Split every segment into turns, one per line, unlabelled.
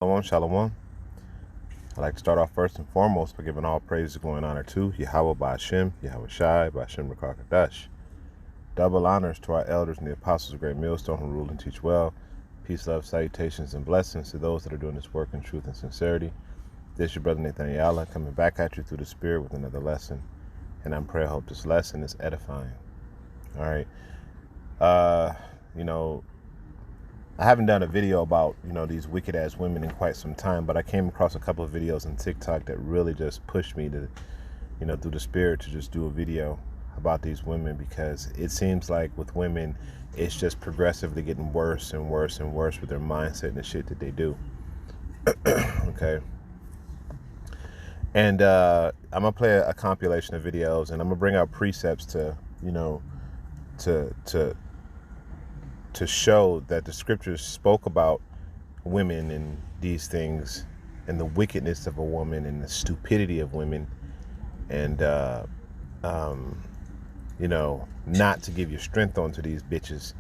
Shalom, shalom. I'd like to start off first and foremost by giving all praise, glory, and honor to Yahweh by Hashem, Yahweh Shai, by Hashem Rakakadash. Double honors to our elders and the apostles of Great Millstone who rule and teach well. Peace, love, salutations, and blessings to those that are doing this work in truth and sincerity. This is your brother Nathan Yall coming back at you through the Spirit with another lesson. And I'm praying, hope this lesson is edifying. All right. I haven't done a video about, these wicked ass women in quite some time, but I came across a couple of videos on TikTok that really just pushed me to, through the Spirit to just do a video about these women, because it seems like with women, it's just progressively getting worse and worse and worse with their mindset and the shit that they do. Okay. And I'm going to play a compilation of videos, and I'm going to bring out precepts to, to show that the scriptures spoke about women and these things and the wickedness of a woman and the stupidity of women, and not to give your strength onto these bitches,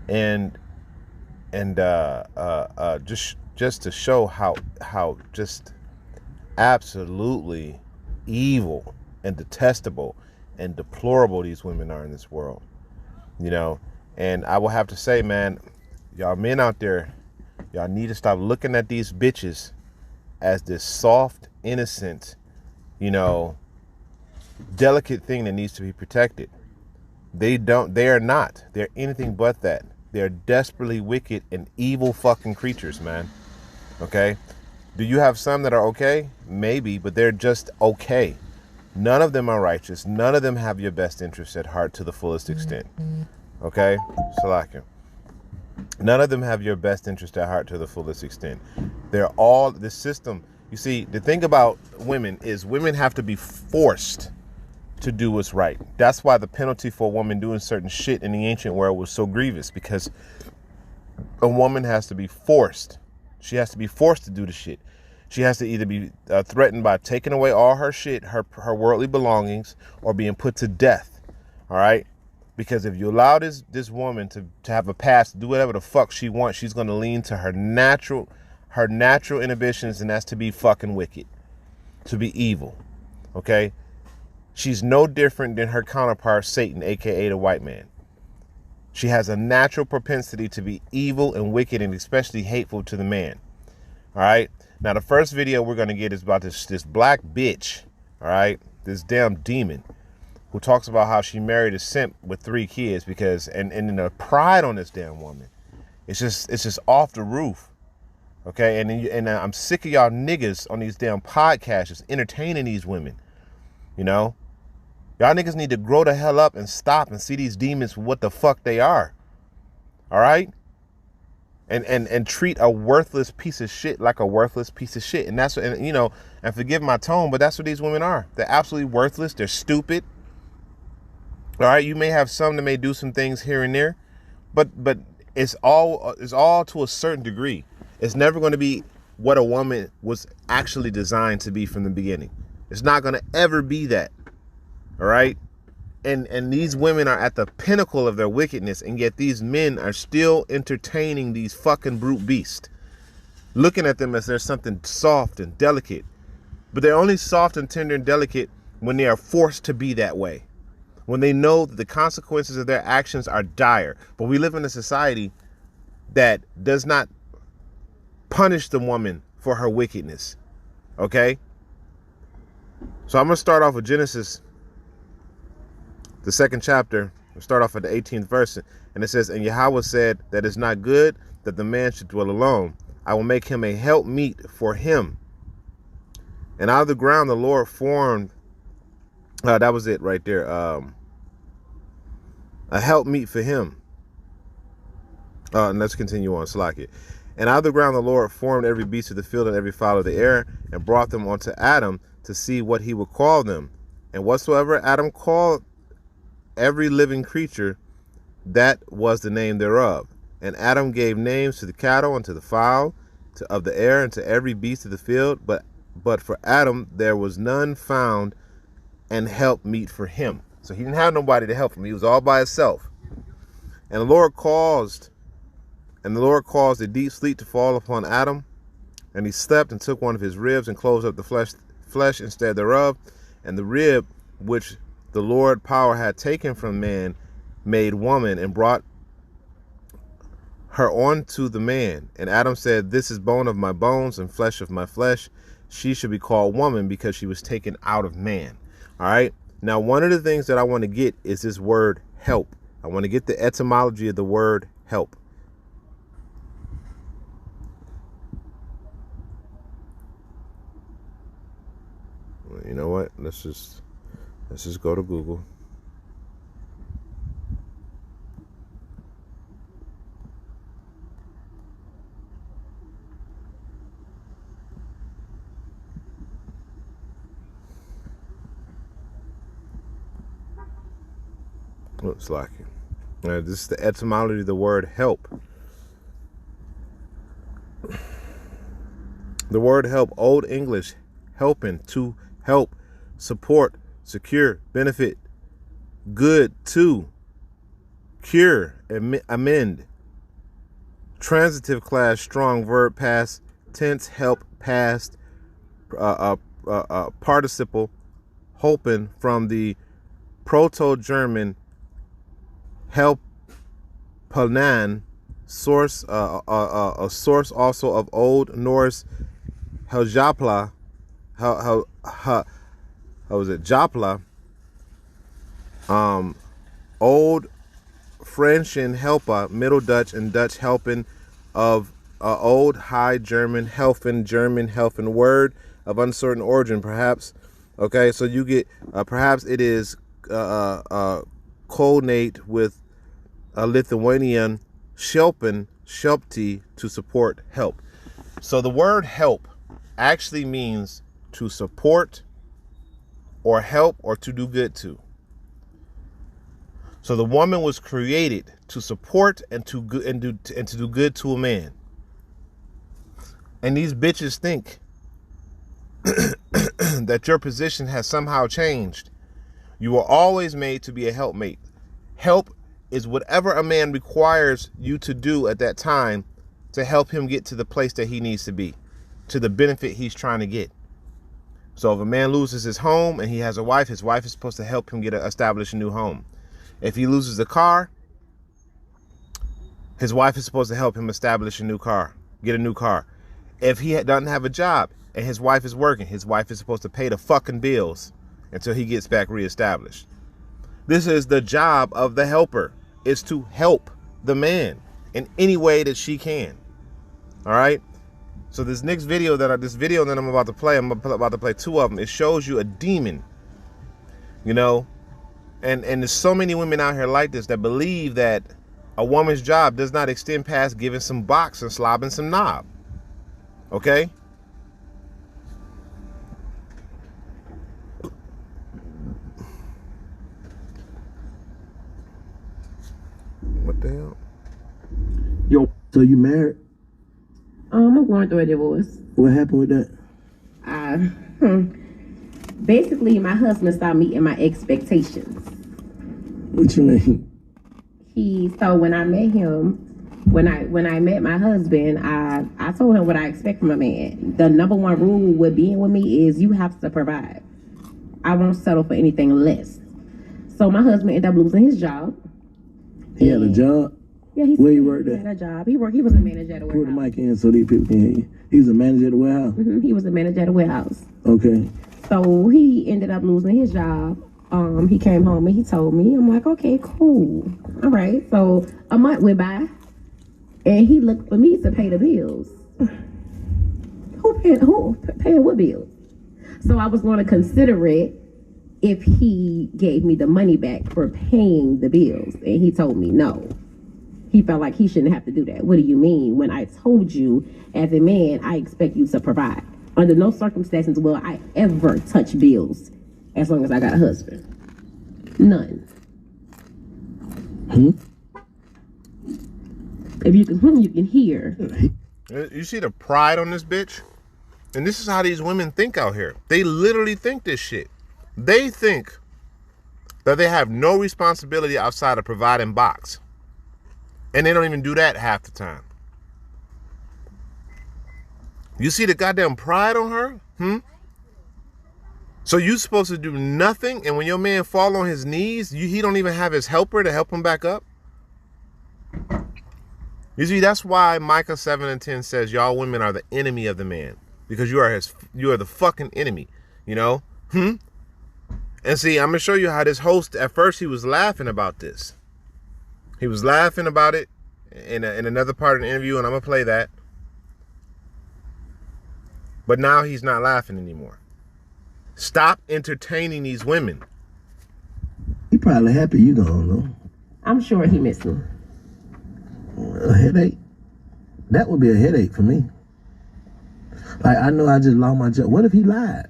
and just to show how just absolutely evil and detestable and deplorable these women are in this world, And I will have to say, man, y'all men out there, y'all need to stop looking at these bitches as this soft, innocent, delicate thing that needs to be protected. They are not. They're anything but that. They're desperately wicked and evil fucking creatures, man. Okay? Do you have some that are okay? Maybe, but they're just okay. None of them are righteous. None of them have your best interest at heart to the fullest extent. Okay? Salakia. None of them have your best interest at heart to the fullest extent. They're all, the system. You see, the thing about women is women have to be forced to do what's right. That's why the penalty for a woman doing certain shit in the ancient world was so grievous, because a woman has to be forced. She has to be forced to do the shit. She has to either be threatened by taking away all her shit, her worldly belongings, or being put to death. All right? Because if you allow this woman to have a pass to do whatever the fuck she wants, she's going to lean to her natural inhibitions, and that's to be fucking wicked, to be evil. Okay? She's no different than her counterpart, Satan, aka the white man. She has a natural propensity to be evil and wicked, and especially hateful to the man. All right? Now, the first video we're going to get is about this black bitch, all right? This damn demon, who talks about how she married a simp with 3 kids, because and the pride on this damn woman, it's just off the roof. Okay, and I'm sick of y'all niggas on these damn podcasts just entertaining these women. Y'all niggas need to grow the hell up and stop and see these demons for what the fuck they are. All right? And treat a worthless piece of shit like a worthless piece of shit. And that's what, and forgive my tone, but that's what these women are. They're absolutely worthless. They're stupid. All right, you may have some that may do some things here and there, but it's all to a certain degree. It's never going to be what a woman was actually designed to be from the beginning. It's not going to ever be that. All right? And these women are at the pinnacle of their wickedness, and yet these men are still entertaining these fucking brute beasts, looking at them as there's something soft and delicate. But they're only soft and tender and delicate when they are forced to be that way, when they know that the consequences of their actions are dire. But we live in a society that does not punish the woman for her wickedness. Okay? So I'm going to start off with Genesis, the 2nd chapter. We'll start off at the 18th verse. And it says, "And Yahweh said that it's not good that the man should dwell alone. I will make him a helpmeet for him. And out of the ground the Lord formed," that was it right there. A helpmeet for him. And let's continue on. Slack it. "And out of the ground the Lord formed every beast of the field and every fowl of the air, and brought them unto Adam to see what he would call them. And whatsoever Adam called every living creature, that was the name thereof. And Adam gave names to the cattle and to the fowl of the air and to every beast of the field. But for Adam there was none found and help meet for him." So he didn't have nobody to help him. He was all by himself. And the Lord caused a deep sleep to fall upon Adam, And he slept and took one of his ribs and closed up the flesh instead thereof. And the rib which the Lord power had taken from man made woman and brought her on to the man. And Adam said, this is bone of my bones and flesh of my flesh. She should be called woman because she was taken out of man. All right. Now, one of the things that I want to get is this word help. I want to get the etymology of the word help. You know what? Let's just go to Google. Looks like it. This is the etymology of the word help. The word help, Old English, helping, to help, support, secure, benefit, good, to, cure, amend. Transitive class, strong verb, past tense, help, past, participle, hoping, from the Proto-German helpanan, source, a source also of Old Norse Heljapla, how was it, Japla, Old French and helpa, Middle Dutch and Dutch helping, of Old High German helfen, word of uncertain origin, perhaps. Okay, so you get perhaps it is cognate with a Lithuanian shelpti, to support, help. So the word help actually means to support or help or to do good to. So the woman was created to support and to do good to a man. And these bitches think that your position has somehow changed. You were always made to be a helpmate. Help is whatever a man requires you to do at that time to help him get to the place that he needs to be, to the benefit he's trying to get. So if a man loses his home and he has a wife, his wife is supposed to help him establish a new home. If he loses a car, his wife is supposed to help him establish a new car, get a new car. If he doesn't have a job and his wife is working, his wife is supposed to pay the fucking bills until he gets back reestablished. This is the job of the helper, is to help the man in any way that she can. All right. So this next video that I'm about to play, I'm about to play two of them. It shows you a demon, you know, and there's so many women out here like this that believe that a woman's job does not extend past giving some box and slobbing some knob. Okay. What the hell?
Yo, so you married?
I'm going through a divorce.
What happened with that?
Basically, my husband stopped meeting my expectations.
What you mean?
So when I met him, when I met my husband, I told him what I expect from a man. The number one rule with being with me is you have to provide. I won't settle for anything less. So my husband ended up losing his job.
He had a job?
Yeah,
where he worked at?
He had a job. He was a manager at a warehouse.
Put the mic in so these people can hear you. He was a manager at a warehouse?
Mm-hmm. He was a manager at a warehouse.
Okay.
So he ended up losing his job. He came home and he told me. I'm like, okay, cool. All right. So a month went by and he looked for me to pay the bills. Who paying what bills? So I was going to consider it if he gave me the money back for paying the bills. And he told me no. He felt like he shouldn't have to do that. What do you mean? When I told you, as a man, I expect you to provide. Under no circumstances will I ever touch bills as long as I got a husband. None. If you can hear.
You see the pride on this bitch? And this is how these women think out here. They literally think this shit. They think that they have no responsibility outside of providing box. And they don't even do that half the time. You see the goddamn pride on her? So you supposed to do nothing, and when your man fall on his knees, he don't even have his helper to help him back up? You see, that's why Micah 7:10 says y'all women are the enemy of the man. Because you are the fucking enemy, you know? And see, I'm gonna show you how this host, at first he was laughing about this. He was laughing about it in another part of the interview, and I'm gonna play that. But now he's not laughing anymore. Stop entertaining these women.
He probably happy you gone, though.
I'm sure he missed me.
A headache? That would be a headache for me. Like, I know I just lost my job. What if he lied?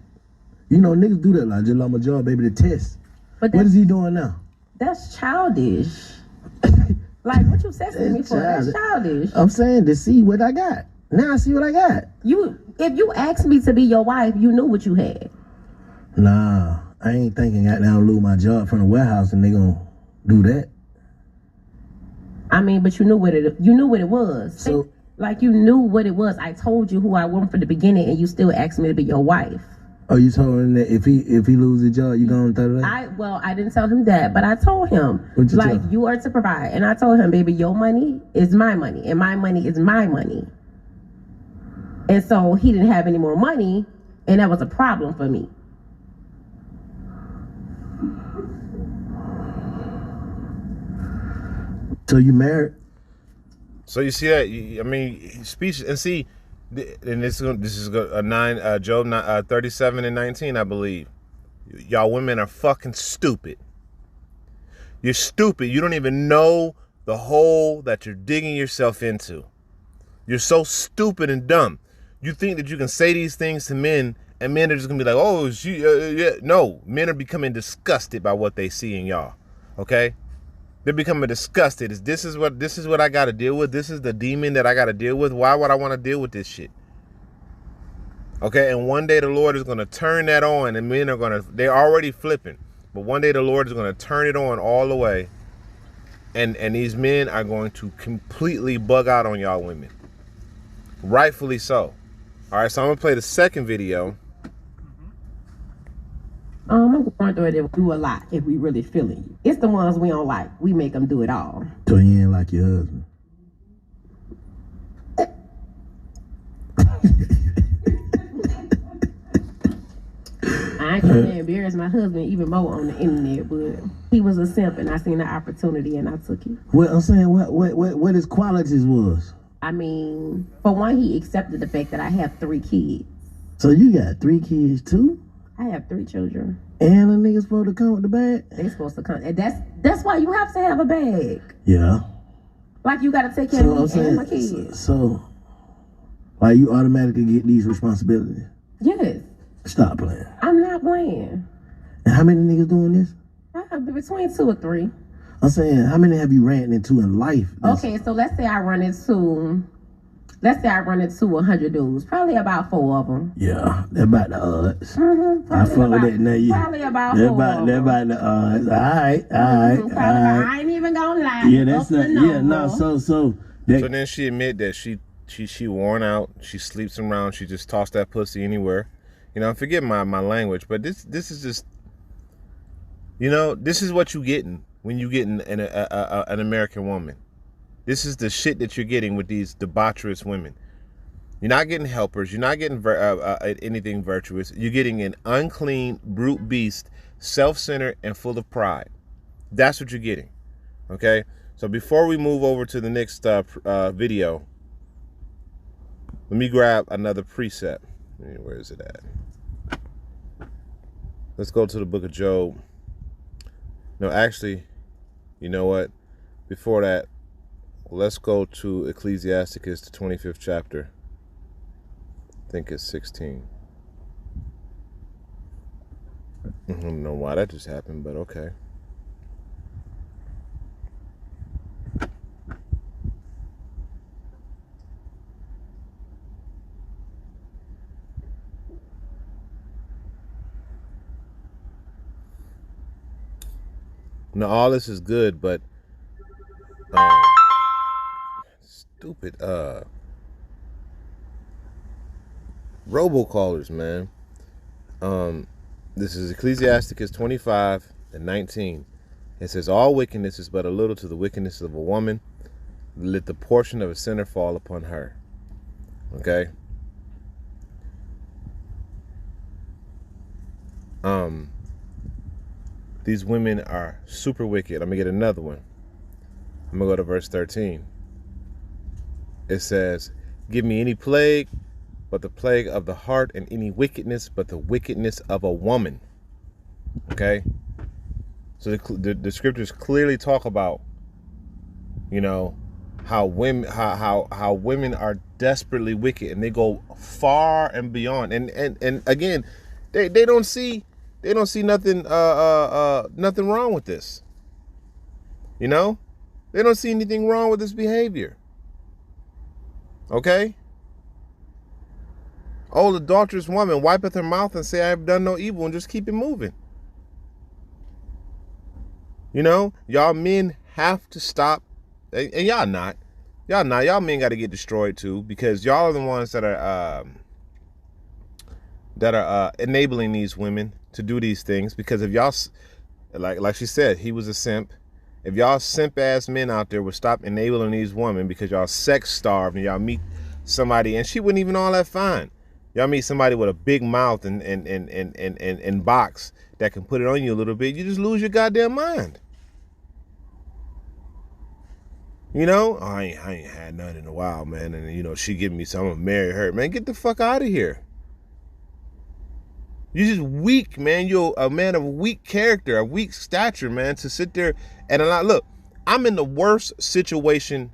You know, niggas do that. Like, I just lost my job, baby, to test.
But
what is he doing now?
That's childish. Like, what you texting me for? That's childish.
I'm saying to see what I got. Now I see what I got.
If you asked me to be your wife, you knew what you had.
Nah, I ain't thinking I now lose my job from the warehouse and they gonna do that.
I mean, but you knew what it was.
So,
like, you knew what it was. I told you who I was from the beginning, and you still asked me to be your wife.
Oh, you told him that if he loses his job, you gonna throw that?
I didn't tell him that, but I told him, like, you are to provide. And I told him, baby, your money is my money, and my money is my money. And so he didn't have any more money, and that was a problem for me.
So you married?
So you see that? I mean, speech, and see, and this is a Job 37:19, I believe. Y'all women are fucking stupid. You're stupid. You don't even know the hole that you're digging yourself into. You're so stupid and dumb. You think that you can say these things to men, and men are just gonna be like, "Oh, yeah." No, men are becoming disgusted by what they see in y'all. Okay. They're becoming disgusted. This is what I got to deal with. This is the demon that I got to deal with. Why would I want to deal with this shit? Okay, and one day the Lord is going to turn that on, and men are they're already flipping. But one day the Lord is going to turn it on all the way, and these men are going to completely bug out on y'all women. Rightfully so. All right, so I'm going to play the second video.
I'm going through it. They do a lot if we really feeling you. It's the ones we don't like. We make them do it all.
So you ain't like your husband?
I ain't trying to embarrass my husband even more on the internet, but he was a simp, and I seen the opportunity, and I took it.
Well, I'm saying what his qualities was.
I mean, for one, he accepted the fact that I have 3 kids.
So you got 3 kids too?
I have 3 children.
And a nigga supposed to come with the bag?
They supposed to come. And that's why you have to have a bag.
Yeah.
Like, you got to take care of me and my kids.
So, like, you automatically get these responsibilities?
Yes.
Stop playing.
I'm not playing.
And how many niggas doing this?
I have between 2 or 3.
I'm saying, how many have you ran into in life?
Okay, so let's say I run into 100 dudes. Probably about 4 of them.
Yeah, they're about the odds.
I
fuck with that now.
Probably about 4 of them.
They're about the odds. All right.
I ain't even gonna lie.
Yeah, that's not. Yeah, no. So
then she admit that she worn out. She sleeps around. She just tossed that pussy anywhere. You know, forget my language, but this is just, you know, this is what you getting when you getting an American woman. This is the shit that you're getting with these debaucherous women. You're not getting helpers. You're not getting anything virtuous. You're getting an unclean, brute beast, self-centered, and full of pride. That's what you're getting. Okay? So before we move over to the next video, let me grab another precept. Where is it at? Let's go to the book of Job. No, actually, you know what? Before that, let's go to Ecclesiasticus, the 25th chapter. I think it's 16. I don't know why that just happened, but okay. Now, all this is good, but stupid robocallers, man. This is Ecclesiasticus 25:19. It says, all wickedness is but a little to the wickedness of a woman. Let the portion of a sinner fall upon her. Okay. These women are super wicked. I'm gonna get another one. I'm gonna go to verse 13. It says, give me any plague but the plague of the heart, and any wickedness but the wickedness of a woman. Okay. So the scriptures clearly talk about, you know, how women how women are desperately wicked, and they go far and beyond. And again, they don't see nothing nothing wrong with this. You know? They don't see anything wrong with this behavior. Okay? Oh, the adulterous woman wipeth her mouth and say, I have done no evil, and just keep it moving. You know, y'all men have to stop, and y'all not. Y'all men got to get destroyed too, because y'all are the ones that are enabling these women to do these things. Because if y'all, like she said, he was a simp. If y'all simp ass men out there would stop enabling these women because y'all sex starved, and y'all meet somebody and she wasn't even all that fine. Y'all meet somebody with a big mouth and box that can put it on you a little bit, you just lose your goddamn mind. You know, I ain't had none in a while, man. And, you know, she giving me some, I'm gonna marry her. Man, get the fuck out of here. You're just weak, man. You're a man of weak character, a weak stature, man, to sit there and look, I'm in the worst situation.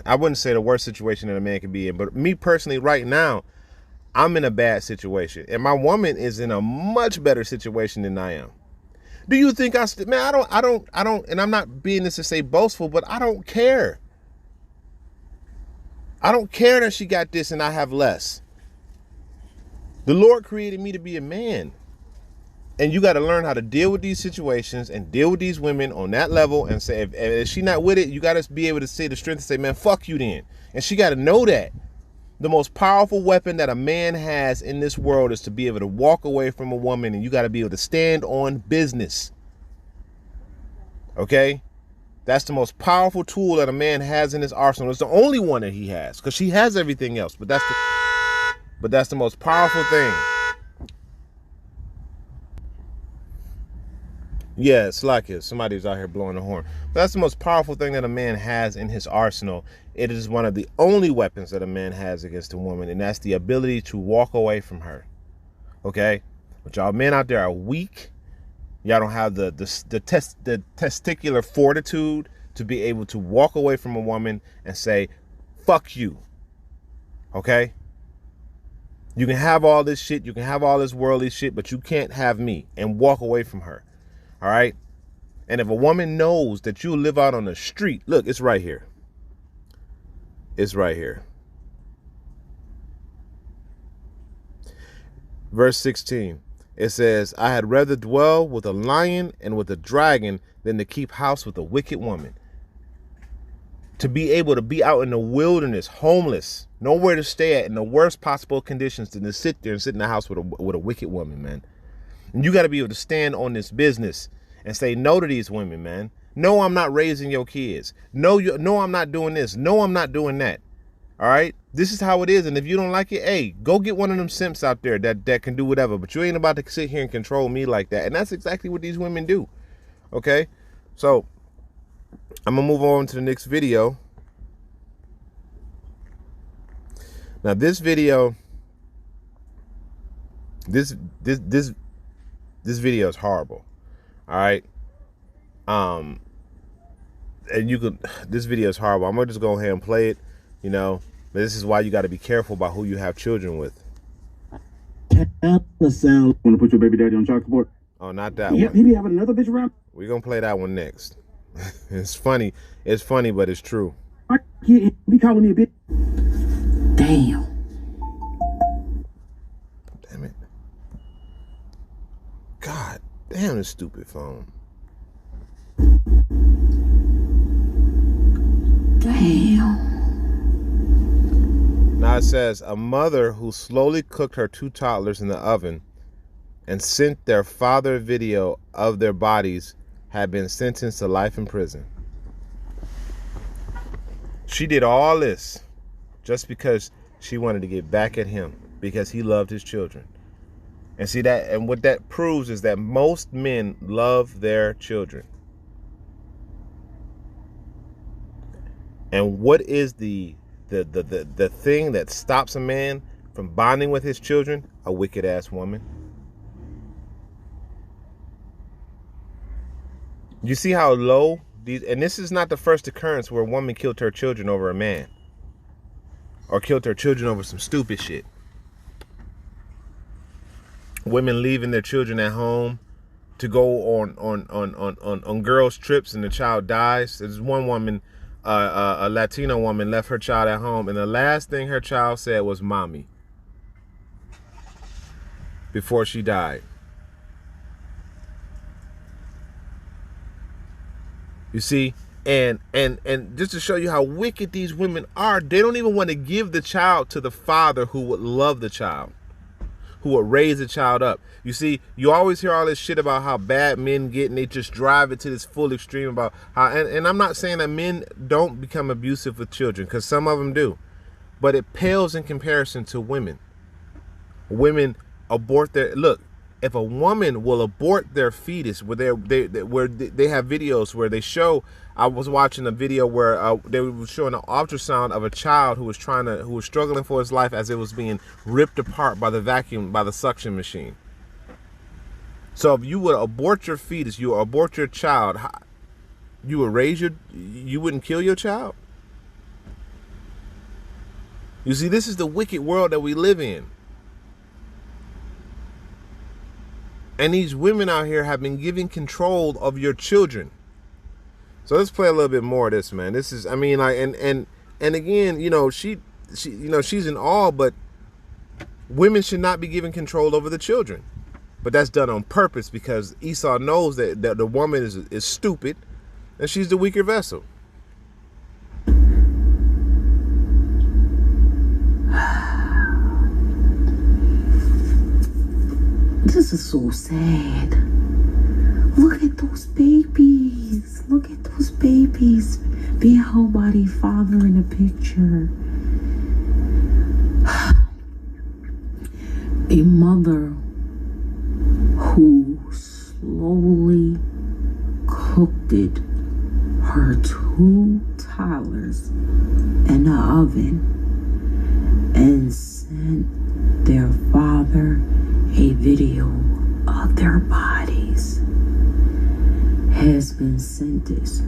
I wouldn't say the worst situation that a man can be in, but me personally right now, I'm in a bad situation. And my woman is in a much better situation than I am. Do you think man, I don't, and I'm not being this to say boastful, but I don't care. I don't care that she got this and I have less. The Lord created me to be a man. And you got to learn how to deal with these situations and deal with these women on that level and say, if she not with it, you got to be able to say the strength and say, man, fuck you then. And she got to know that. The most powerful weapon that a man has in this world is to be able to walk away from a woman, and you got to be able to stand on business. Okay? That's the most powerful tool that a man has in his arsenal. It's the only one that he has, because she has everything else, but that's the most powerful thing. Yeah, it's like it. Somebody's out here blowing the horn. But that's the most powerful thing that a man has in his arsenal. It is one of the only weapons that a man has against a woman, and that's the ability to walk away from her. Okay? But y'all men out there are weak. Y'all don't have the testicular fortitude to be able to walk away from a woman and say, fuck you. Okay? You can have all this shit, you can have all this worldly shit, but you can't have me, and walk away from her. All right. And if a woman knows that you live out on the street, look, it's right here. It's right here. Verse 16. It says, I had rather dwell with a lion and with a dragon than to keep house with a wicked woman. To be able to be out in the wilderness, homeless, nowhere to stay at, in the worst possible conditions, than to sit there and sit in the house with a wicked woman, man. And you got to be able to stand on this business and say no to these women, man. No, I'm not raising your kids. No, I'm not doing this. No, I'm not doing that. All right. This is how it is. And if you don't like it, hey, go get one of them simps out there that can do whatever. But you ain't about to sit here and control me like that. And that's exactly what these women do. OK, so I'm going to move on to the next video. Now, this video, this video is horrible. All right. And this video is horrible. I'm going to just go ahead and play it, you know, but this is why you got to be careful about who you have children with.
Want to put your baby daddy on child support?
Oh, not that one.
He be having another bitch around.
We're going to play that one next. It's funny. It's funny, but it's true.
My kid be calling me a bitch. Damn.
Damn it. God damn this stupid phone.
Damn.
Now It says a mother who slowly cooked her 2 toddlers in the oven and sent their father video of their bodies had been sentenced to life in prison. She did all this just because she wanted to get back at him because he loved his children. And see that, and what that proves is that most men love their children. And what is the thing that stops a man from bonding with his children? A wicked ass woman. You see how low these, and this is not the first occurrence where a woman killed her children over a man, or killed her children over some stupid shit. Women leaving their children at home to go on girls' trips and the child dies. There's one woman, a Latino woman, left her child at home, and the last thing her child said was "mommy" before she died. You see, and just to show you how wicked these women are, they don't even want to give the child to the father who would love the child, who would raise the child up. You see, you always hear all this shit about how bad men get, and they just drive it to this full extreme about how, and I'm not saying that men don't become abusive with children, because some of them do, but it pales in comparison to women. Women abort their, look, if a woman will abort their fetus, where they have videos where they show, I was watching a video where they were showing an ultrasound of a child who was struggling for his life as it was being ripped apart by the suction machine. So if you would abort your fetus, you would abort your child, you wouldn't kill your child? You see, this is the wicked world that we live in. And these women out here have been given control of your children. So let's play a little bit more of this, man. This is, I mean, like, and again, you know, she's in awe, but women should not be given control over the children. But that's done on purpose because Esau knows that the woman is stupid and she's the weaker vessel.
This is so sad. Look at those babies. Look at those babies being held by their father in the picture. A mother who slowly cooked her 2 toddlers in the oven and sent their father a video of their bodies has been sentenced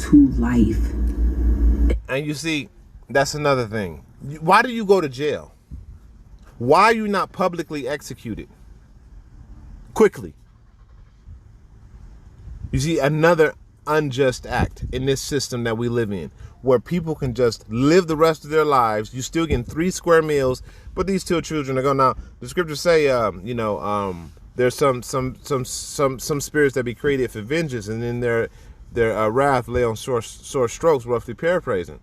to life.
And you see, that's another thing. Why do you go to jail? Why are you not publicly executed? Quickly. You see, another unjust act in this system that we live in, where people can just live the rest of their lives. You still getting 3 square meals, but these 2 children are going. Now the scriptures say, there's some spirits that be created for vengeance, and then their wrath lay on sore strokes, roughly paraphrasing.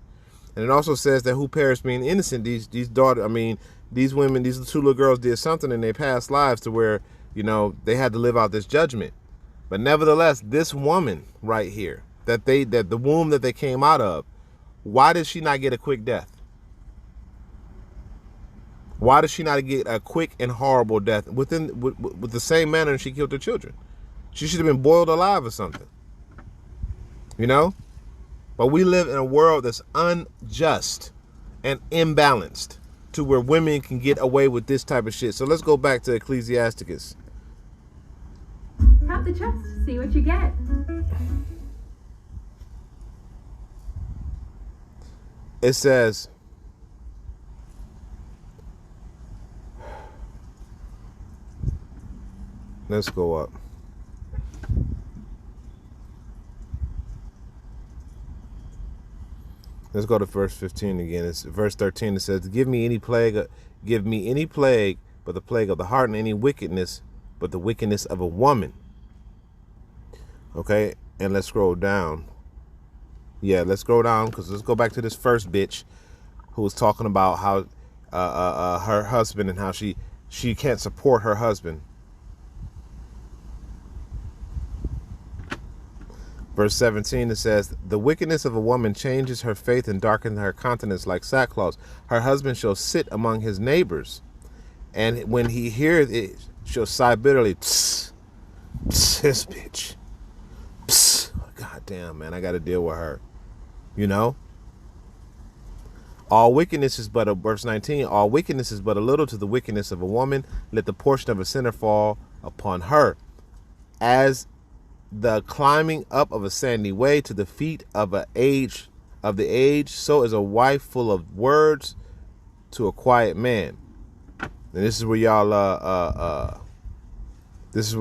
And it also says that who perished being innocent. These women, these 2 little girls did something in their past lives to where, you know, they had to live out this judgment. But nevertheless, this woman right here, that the womb that they came out of, why did she not get a quick death? Why did she not get a quick and horrible death with the same manner she killed her children? She should have been boiled alive or something. You know? But we live in a world that's unjust and imbalanced to where women can get away with this type of shit. So let's go back to Ecclesiasticus.
Tap the chest, see what you get.
It says, let's go up. Let's go to verse 15 again. It's verse 13. It says, give me any plague, but the plague of the heart, and any wickedness, but the wickedness of a woman. Okay, and let's scroll down. Yeah, let's scroll down, because let's go back to this first bitch who was talking about her husband and how she can't support her husband. Verse 17, it says, the wickedness of a woman changes her faith and darkens her countenance like sackcloth. Her husband shall sit among his neighbors, and when he hears it, shall sigh bitterly. Psst, psst, this bitch. Psst. God damn, man, I got to deal with her. You know? All wickedness is but a, verse 19, all wickedness is but a little to the wickedness of a woman. Let the portion of a sinner fall upon her. As the climbing up of a sandy way to the feet of the age, so is a wife full of words to a quiet man. And this is where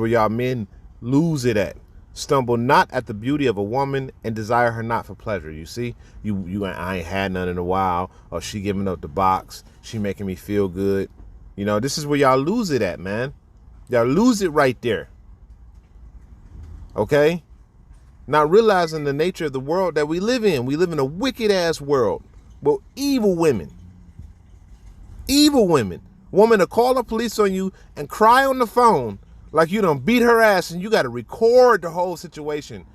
y'all men lose it at. Stumble not at the beauty of a woman and desire her not for pleasure. You see, I ain't had none in a while, or she giving up the box, she making me feel good. You know, this is where y'all lose it at, man. Y'all lose it right there. Okay? Not realizing the nature of the world that we live in. We live in a wicked ass world with evil women. Evil women. Woman to call the police on you and cry on the phone like you done beat her ass, and you got to record the whole situation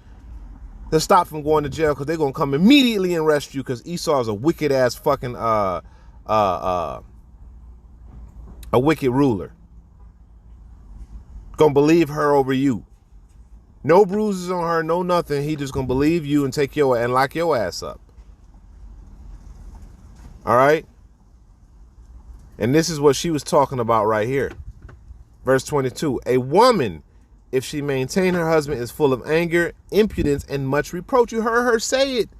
to stop from going to jail, because they're going to come immediately and arrest you because Esau is a wicked ass fucking a wicked ruler. Gonna believe her over you. No bruises on her, no nothing. He just gonna believe you and take your and lock your ass up. All right? And this is what she was talking about right here. Verse 22. A woman, if she maintain her husband, is full of anger, impudence, and much reproach. You heard her say it.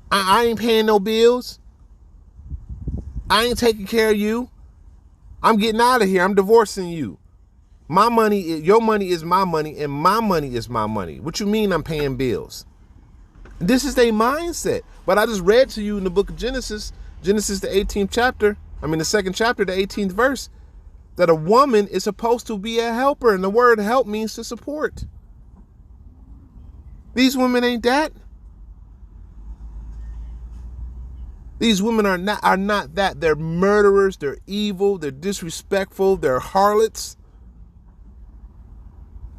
I ain't paying no bills. I ain't taking care of you. I'm getting out of here. I'm divorcing you. My money, your money is my money, and my money is my money. What you mean I'm paying bills? This is their mindset. But I just read to you in the book of Genesis, the 18th chapter, the 2nd chapter, the 18th verse, that a woman is supposed to be a helper, and the word help means to support. These women ain't that. These women are not that. They're murderers, they're evil, they're disrespectful, they're harlots.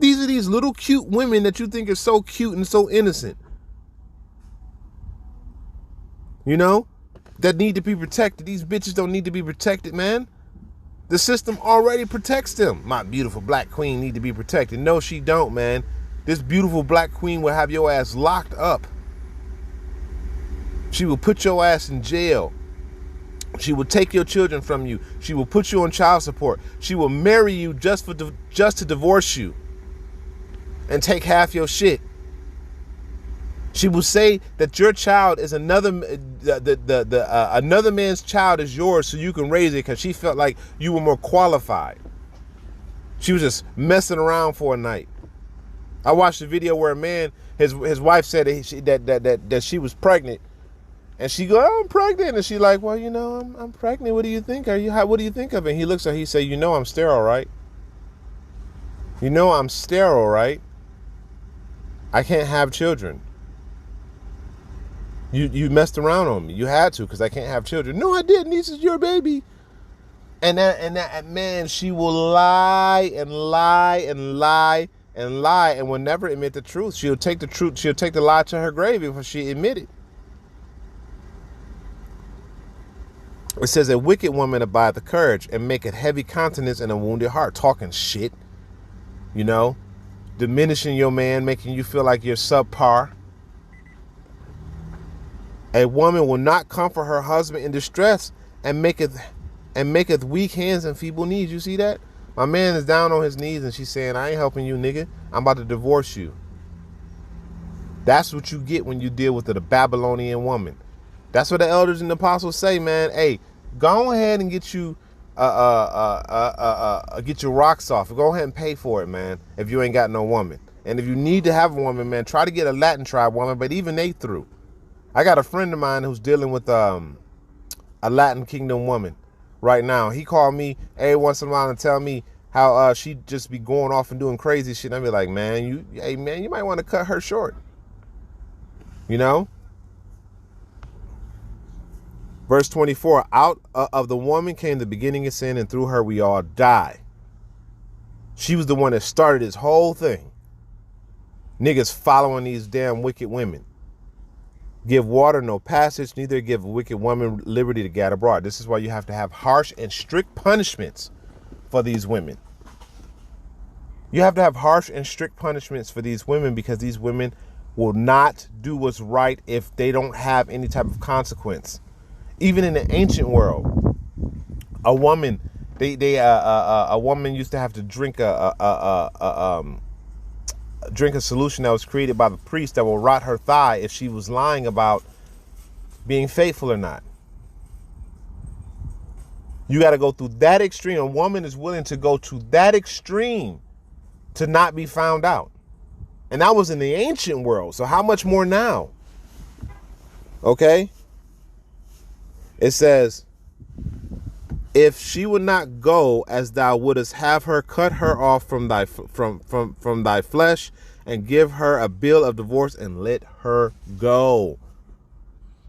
These are these little cute women that you think are so cute and so innocent. You know? That need to be protected. These bitches don't need to be protected, man. The system already protects them. My beautiful black queen need to be protected. No, she don't, man. This beautiful black queen will have your ass locked up. She will put your ass in jail. She will take your children from you. She will put you on child support. She will marry you just to divorce you and take half your shit. She will say that your child is another man's child is yours, so you can raise it because she felt like you were more qualified. She was just messing around for a night. I watched a video where a man, his wife said that she was pregnant, and she go, oh, I'm pregnant, and she like, well, I'm pregnant. What do you think? What do you think of it? And he looks at her, he said, I'm sterile, right? I'm sterile, right? I can't have children. You messed around on me. You had to, because I can't have children. No, I didn't. This is your baby. And that man, she will lie and lie and lie and lie and will never admit the truth. She'll take the truth. She'll take the lie to her grave before she admit it. It says, a wicked woman abide the courage and make a heavy countenance and a wounded heart. Talking shit, diminishing your man, making you feel like you're subpar. A woman will not comfort her husband in distress and maketh weak hands and feeble knees. You see that? My man is down on his knees and she's saying, I ain't helping you, nigga. I'm about to divorce you. That's what you get when you deal with the Babylonian woman. That's what the elders and the apostles say, man. Hey, go ahead and get your rocks off. Go ahead and pay for it, man, if you ain't got no woman. And if you need to have a woman, man, try to get a Latin tribe woman, but even they through. I got a friend of mine who's dealing with a Latin kingdom woman right now. He called me every once in a while and tell me how she just be going off and doing crazy shit. And I be like, man, you might want to cut her short. Verse 24, out of the woman came the beginning of sin, and through her we all die. She was the one that started this whole thing. Niggas following these damn wicked women. Give water no passage, neither give a wicked woman liberty to gad abroad. This is why you have to have harsh and strict punishments for these women. You have to have harsh and strict punishments for these women, because these women will not do what's right if they don't have any type of consequence. Even in the ancient world, a woman, a woman used to have to drink a solution that was created by the priest that will rot her thigh if she was lying about being faithful or not. You got to go through that extreme. A woman is willing to go to that extreme to not be found out. And that was in the ancient world. So how much more now? Okay. It says, if she would not go as thou wouldest have her, cut her off from thy flesh, and give her a bill of divorce and let her go.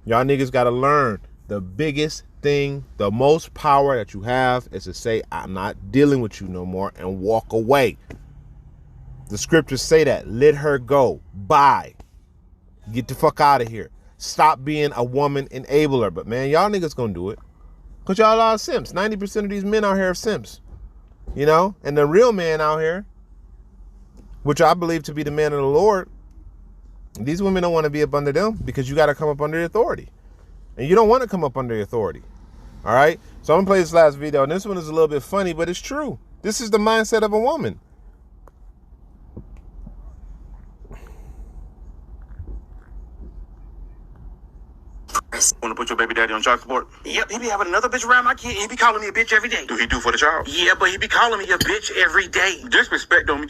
Y'all niggas got to learn, the biggest thing, the most power that you have is to say, I'm not dealing with you no more, and walk away. The scriptures say that. Let her go. Bye. Get the fuck out of here. Stop being a woman enabler. But man, y'all niggas gonna do it. Because y'all are simps. 90% of these men out here are simps. You know? And the real man out here, which I believe to be the man of the Lord, these women don't want to be up under them, because you got to come up under the authority. And you don't want to come up under the authority. All right? So I'm going to play this last video. And this one is a little bit funny, but it's true. This is the mindset of a woman.
Want to put your baby daddy on child support? Yep, he be having another bitch around my kid. He be calling me a bitch every day. Do he do for the child? Yeah, but he be calling me a bitch every day. Disrespect on me.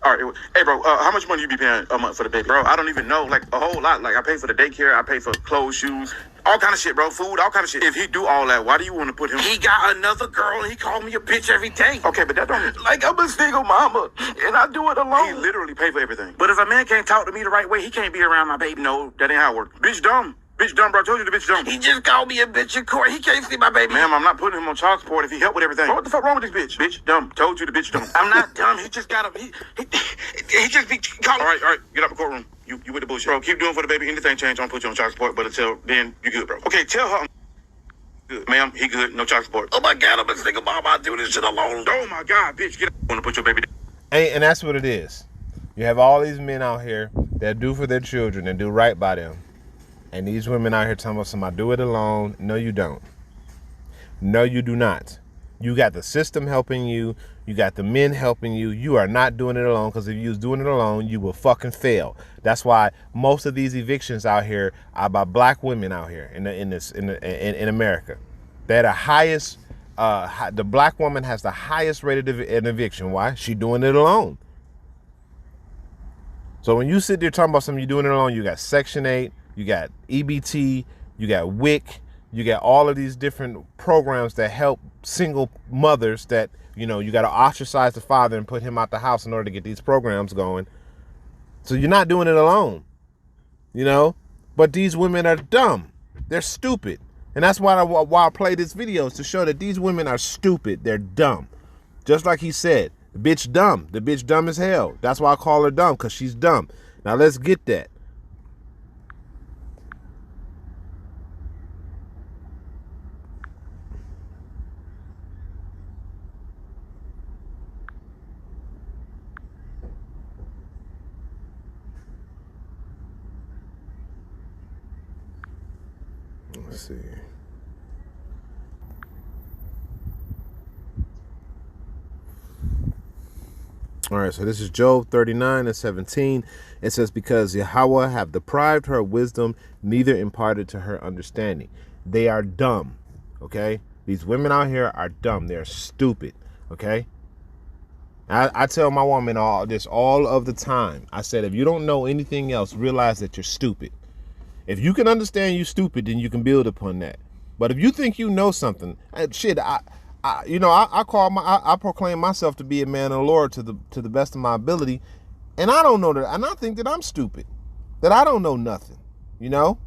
All right, hey bro, how much money you be paying a month for the baby? Bro, I don't even know, like a whole lot. Like I pay for the daycare, I pay for clothes, shoes, all kind of shit, bro. Food, all kind of shit. If he do all that, why do you want to put him? He got another girl and he called me a bitch every day. Okay, but that don't, like, I'm a single mama and I do it alone. He literally pay for everything. But if a man can't talk to me the right way, he can't be around my baby. No, that ain't how it works. Bitch dumb. Bitch dumb, bro. I told you the bitch dumb. He just called me a bitch in court. He can't see my baby. Ma'am, I'm not putting him on child support if he helped with everything. Bro, what the fuck wrong with this bitch? Bitch dumb. Told you the bitch dumb. I'm not dumb. He just got him. He just be calling. All right. Get out the courtroom. You with the bullshit. Bro, keep doing for the baby. Anything change, I'm gonna put you on child support. But until then, you good, bro. Okay, tell her I'm good. Ma'am, he good. No child support. Oh my God, I'm a single mom. I do this shit alone. Oh my God, bitch. Get out. I want to put your baby down.
And that's what it is. You have all these men out here that do for their children and do right by them. And these women out here telling us, I do it alone. No, you don't. No, you do not. You got the system helping you. You got the men helping you. You are not doing it alone, because if you was doing it alone, you will fucking fail. That's why most of these evictions out here are by black women out here in America. They're the highest. The black woman has the highest rate of an eviction. Why? She doing it alone. So when you sit there talking about something, you're doing it alone, you got Section 8. You got EBT, you got WIC, you got all of these different programs that help single mothers that, you know, you got to ostracize the father and put him out the house in order to get these programs going. So you're not doing it alone, you know, but these women are dumb. They're stupid. And that's why I play this video, is to show that these women are stupid. They're dumb. Just like he said, the bitch dumb. The bitch dumb as hell. That's why I call her dumb, because she's dumb. Now let's get that. Let's see. All right, so this is Job 39:17. It says, because Yahweh have deprived her of wisdom, neither imparted to her understanding. They are dumb, okay? These women out here are dumb. They're stupid, okay? I tell my woman all this all of the time. I said, if you don't know anything else, realize that you're stupid. If you can understand you stupid, then you can build upon that. But if you think you know something, shit, I proclaim myself to be a man of the Lord to the best of my ability, and I don't know that, and I think that I'm stupid, that I don't know nothing, you know.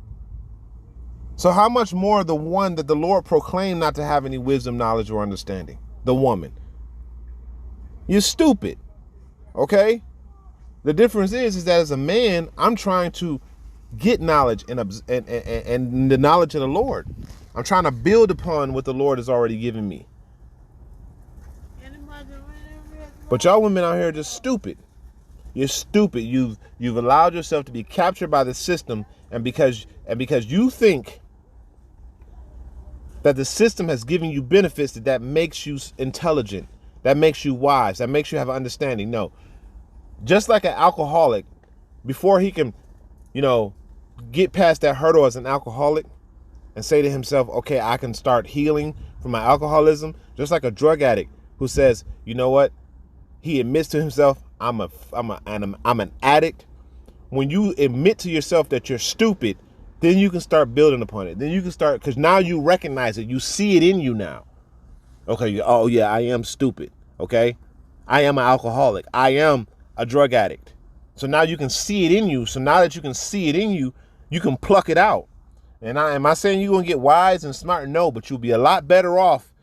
So how much more the one that the Lord proclaimed not to have any wisdom, knowledge, or understanding? The woman. You're stupid. Okay? The difference is that as a man, I'm trying to get knowledge and the knowledge of the Lord. I'm trying to build upon what the Lord has already given me. But y'all women out here are just stupid. You're stupid. You've allowed yourself to be captured by the system, and because you think that the system has given you benefits that makes you intelligent, that makes you wise, that makes you have an understanding. No. Just like an alcoholic, before he can, get past that hurdle as an alcoholic and say to himself, okay, I can start healing from my alcoholism. Just like a drug addict who says, you know what? He admits to himself, I'm an addict. When you admit to yourself that you're stupid, then you can start building upon it. Then you can start, because now you recognize it. You see it in you now. Okay, oh yeah, I am stupid. Okay, I am an alcoholic. I am a drug addict. So now you can see it in you. So now that you can see it in you, you can pluck it out. And am I saying you're going to get wise and smart? No, but you'll be a lot better off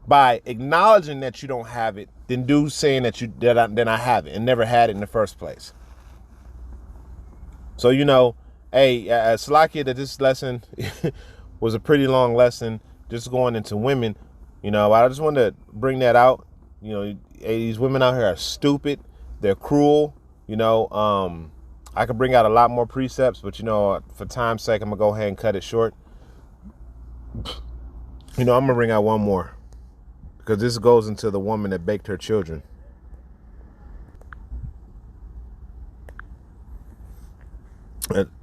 by acknowledging that you don't have it than saying that I have it and never had it in the first place. So, hey, Salakia, that this lesson was a pretty long lesson, just going into women. I just wanted to bring that out. Hey, these women out here are stupid. They're cruel. I could bring out a lot more precepts, but for time's sake, I'm gonna go ahead and cut it short. I'm gonna bring out one more, because this goes into the woman that baked her children.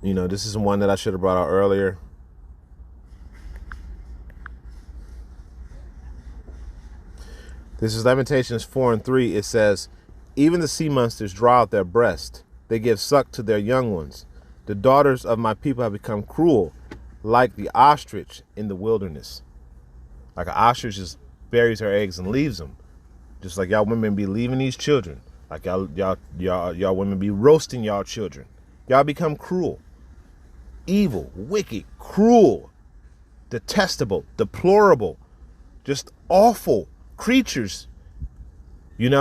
This is one that I should have brought out earlier. This is Lamentations 4:3. It says, even the sea monsters draw out their breast. They give suck to their young ones. The daughters of my people have become cruel, like the ostrich in the wilderness. Like an ostrich just buries her eggs and leaves them. Just like y'all women be leaving these children. Like y'all women be roasting y'all children. Y'all become cruel, evil, wicked, cruel, detestable, deplorable, just awful creatures, And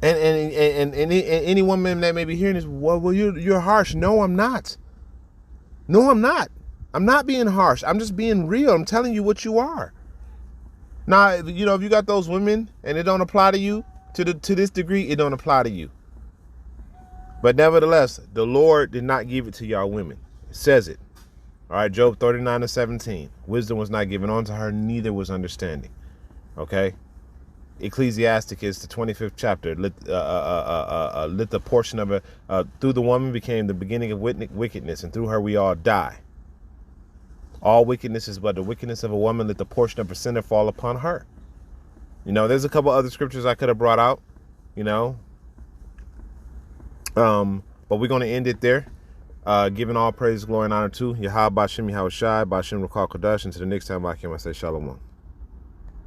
any woman that may be hearing this, well, you're harsh. No, I'm not. No, I'm not. I'm not being harsh. I'm just being real. I'm telling you what you are. Now, if you got those women and it don't apply to you to this degree, it don't apply to you. But nevertheless, the Lord did not give it to y'all women. It says it. All right, Job 39:17. Wisdom was not given unto her, neither was understanding. Okay. Ecclesiasticus, the 25th chapter, lit the portion of it through the woman became the beginning of wickedness, and through her we all die. All wickedness is but the wickedness of a woman. Let the portion of a sinner fall upon her. There's a couple other scriptures I could have brought out. But we're going to end it there. Giving all praise, glory, and honor to Yahweh Bashem, Yahweh Shai, Bashem Rakal Kodash, and to the next time I say Shalom.